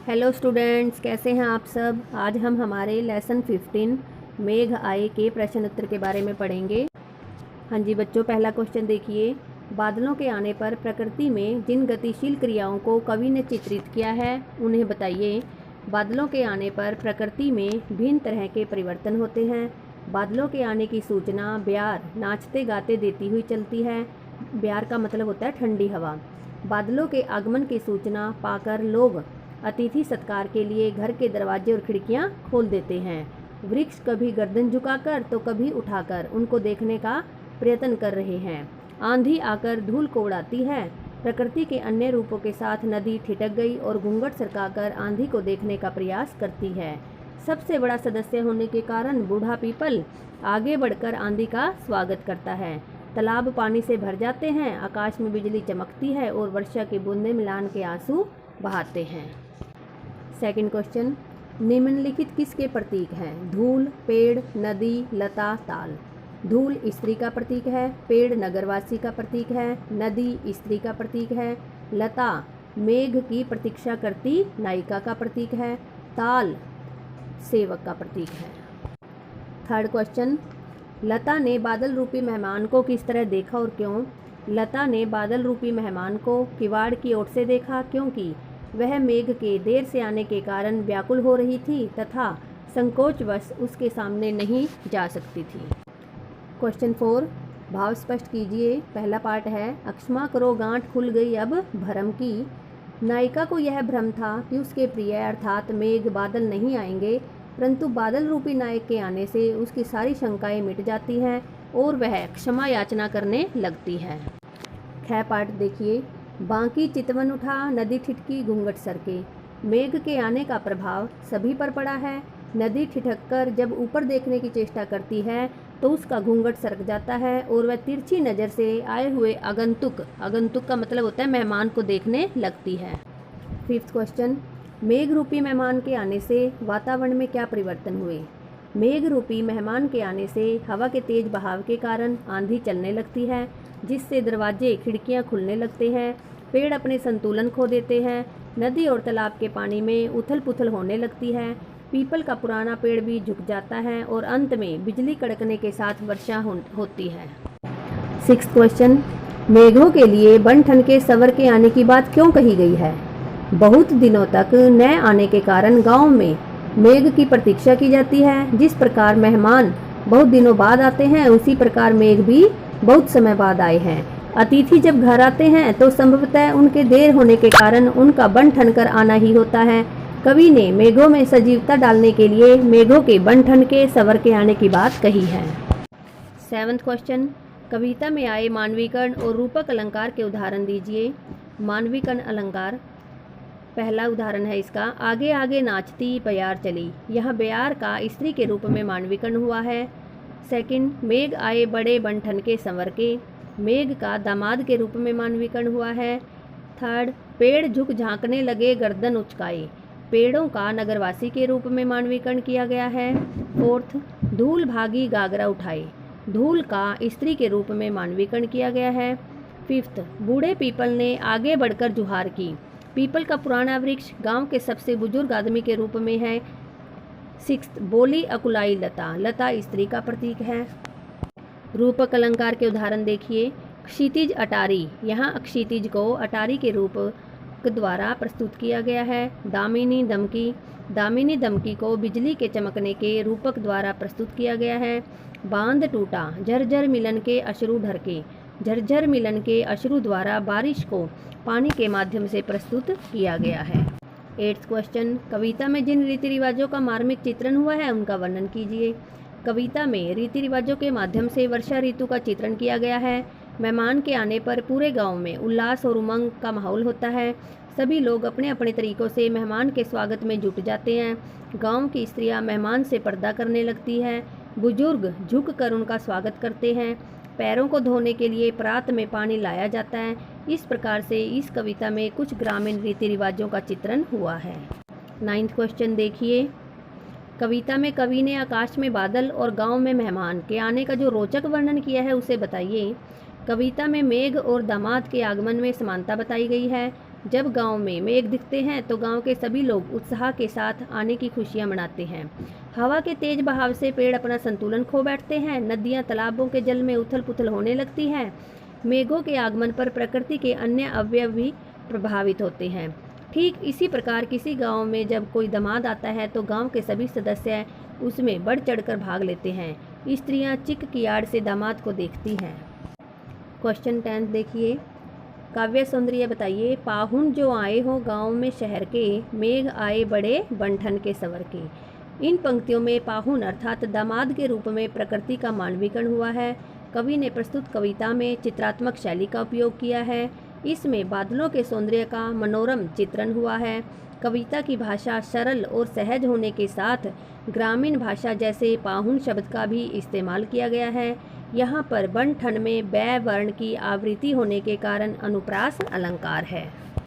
Hello students, कैसे हैं आप सब। आज हम हमारे लेसन 15 मेघ आए के प्रश्न उत्तर के बारे में पढ़ेंगे। हाँ जी बच्चों, पहला क्वेश्चन देखिए। बादलों के आने पर प्रकृति में जिन गतिशील क्रियाओं को कवि ने चित्रित किया है उन्हें बताइए। बादलों के आने पर प्रकृति में भिन्न तरह के परिवर्तन होते हैं। बादलों के आने की सूचना ब्यार नाचते गाते देती हुई चलती है। ब्यार का मतलब होता है ठंडी हवा। बादलों के आगमन की सूचना पाकर लोग अतिथि सत्कार के लिए घर के दरवाजे और खिड़कियां खोल देते हैं। वृक्ष कभी गर्दन झुकाकर तो कभी उठाकर उनको देखने का प्रयत्न कर रहे हैं। आंधी आकर धूल को उड़ाती है। प्रकृति के अन्य रूपों के साथ नदी ठिठक गई और घूंघट सरकाकर आंधी को देखने का प्रयास करती है। सबसे बड़ा सदस्य होने के कारण बूढ़ा पीपल आगे बढ़कर आंधी का स्वागत करता है। तालाब पानी से भर जाते हैं, आकाश में बिजली चमकती है और वर्षा की बूंदें मिलान के आंसू बहाते हैं। सेकंड क्वेश्चन, निम्नलिखित किसके प्रतीक हैं। धूल, पेड़, नदी, लता, ताल। धूल स्त्री का प्रतीक है, पेड़ नगरवासी का प्रतीक है, नदी स्त्री का प्रतीक है, लता मेघ की प्रतीक्षा करती नायिका का प्रतीक है, ताल सेवक का प्रतीक है। थर्ड क्वेश्चन, लता ने बादल रूपी मेहमान को किस तरह देखा और क्यों। लता ने बादल रूपी मेहमान को किवाड़ की ओर से देखा क्योंकि वह मेघ के देर से आने के कारण व्याकुल हो रही थी तथा संकोचवश उसके सामने नहीं जा सकती थी। क्वेश्चन 4, भाव स्पष्ट कीजिए। पहला पार्ट है, अक्षमा करो गांठ खुल गई अब भरम की। नायिका को यह भ्रम था कि उसके प्रिय अर्थात मेघ बादल नहीं आएंगे, परंतु बादल रूपी नायक के आने से उसकी सारी शंकाएं मिट जाती हैं और वह क्षमा याचना करने लगती है। ख पार्ट देखिए। बांकी चितवन उठा नदी ठिठकी घूंघट सरके। मेघ के आने का प्रभाव सभी पर पड़ा है। नदी ठिठककर जब ऊपर देखने की चेष्टा करती है तो उसका घूंघट सरक जाता है और वह तिरछी नज़र से आए हुए आगंतुक का मतलब होता है मेहमान को देखने लगती है। फिफ्थ क्वेश्चन, मेघ रूपी मेहमान के आने से वातावरण में क्या परिवर्तन हुए। मेघ रूपी मेहमान के आने से हवा के तेज बहाव के कारण आंधी चलने लगती है, जिससे दरवाजे खिड़कियां खुलने लगते हैं। पेड़ अपने संतुलन खो देते हैं। नदी और तालाब के पानी में उथल पुथल होने लगती है। पीपल का पुराना पेड़ भी झुक जाता है और अंत में बिजली कड़कने के साथ वर्षा होती है। सिक्स्थ क्वेश्चन, मेघों के लिए बन ठन के सवर के आने की बात क्यों कही गई है। बहुत दिनों तक न आने के कारण गाँव में मेघ की प्रतीक्षा की जाती है। जिस प्रकार मेहमान बहुत दिनों बाद आते हैं, उसी प्रकार मेघ भी बहुत समय बाद आए हैं। अतिथि जब घर आते हैं तो संभवतः उनके देर होने के कारण उनका बन ठन कर आना ही होता है। कवि ने मेघों में सजीवता डालने के लिए मेघों के बन ठन के सवर के आने की बात कही है। सेवंथ क्वेश्चन, कविता में आए मानवीकरण और रूपक अलंकार के उदाहरण दीजिए। मानवीकरण अलंकार, पहला उदाहरण है इसका, आगे आगे नाचती बयार चली। यह बयार का स्त्री के रूप में मानवीकरण हुआ है। सेकंड, मेघ आए बड़े बन ठन के संवर के। मेघ का दामाद के रूप में मानवीकरण हुआ है। थर्ड, पेड़ झुक झांकने लगे गर्दन उचकाए। पेड़ों का नगरवासी के रूप में मानवीकरण किया गया है। फोर्थ, धूल भागी गागरा उठाए। धूल का स्त्री के रूप में मानवीकरण किया गया है। फिफ्थ, बूढ़े पीपल ने आगे बढ़कर जुहार की। पीपल का पुराना वृक्ष गांव के सबसे बुजुर्ग आदमी के रूप में है। सिक्स्थ, बोली अकुलाई लता। लता स्त्री का प्रतीक है। रूपक अलंकार के उदाहरण देखिए। क्षितिज अटारी, यहाँ क्षितिज को अटारी के रूप द्वारा प्रस्तुत किया गया है। दामिनी दमकी, दामिनी दमकी को बिजली के चमकने के रूपक द्वारा प्रस्तुत किया गया है। बांध टूटा, झरझर मिलन के अश्रु ढरके। झरझर मिलन के अश्रु द्वारा बारिश को पानी के माध्यम से प्रस्तुत किया गया है। एट्थ क्वेश्चन, कविता में जिन रीति रिवाजों का मार्मिक चित्रण हुआ है उनका वर्णन कीजिए। कविता में रीति रिवाजों के माध्यम से वर्षा ऋतु का चित्रण किया गया है। मेहमान के आने पर पूरे गांव में उल्लास और उमंग का माहौल होता है। सभी लोग अपने अपने तरीकों से मेहमान के स्वागत में जुट जाते हैं। गांव की स्त्रियां मेहमान से पर्दा करने लगती हैं। बुजुर्ग झुक कर उनका स्वागत करते हैं। पैरों को धोने के लिए परात में पानी लाया जाता है। इस प्रकार से इस कविता में कुछ ग्रामीण रीति रिवाजों का चित्रण हुआ है। नाइन्थ क्वेश्चन देखिए। कविता में कवि ने आकाश में बादल और गांव में मेहमान के आने का जो रोचक वर्णन किया है उसे बताइए। कविता में मेघ और दामाद के आगमन में समानता बताई गई है। जब गांव में मेघ दिखते हैं तो गांव के सभी लोग उत्साह के साथ आने की खुशियां मनाते हैं। हवा के तेज बहाव से पेड़ अपना संतुलन खो बैठते हैं, नदियां तालाबों के जल में उथल पुथल होने लगती हैं। मेघों के आगमन पर प्रकृति के अन्य अवयव भी प्रभावित होते हैं। ठीक इसी प्रकार किसी गांव में जब कोई दामाद आता है तो गांव के सभी सदस्य उसमें बढ़ चढ़कर भाग लेते हैं। स्त्रियां चिक की आड़ से दामाद को देखती हैं। क्वेश्चन 10 देखिए। काव्य सौंदर्य बताइए। पाहुन जो आए हो गांव में शहर के, मेघ आए बड़े बंठन के सवर के। इन पंक्तियों में पाहुन अर्थात दामाद के रूप में प्रकृति का मानवीकरण हुआ है। कवि ने प्रस्तुत कविता में चित्रात्मक शैली का उपयोग किया है। इसमें बादलों के सौंदर्य का मनोरम चित्रण हुआ है। कविता की भाषा सरल और सहज होने के साथ ग्रामीण भाषा जैसे पाहुन शब्द का भी इस्तेमाल किया गया है। यहाँ पर बन ठन में बै वर्ण की आवृत्ति होने के कारण अनुप्रास अलंकार है।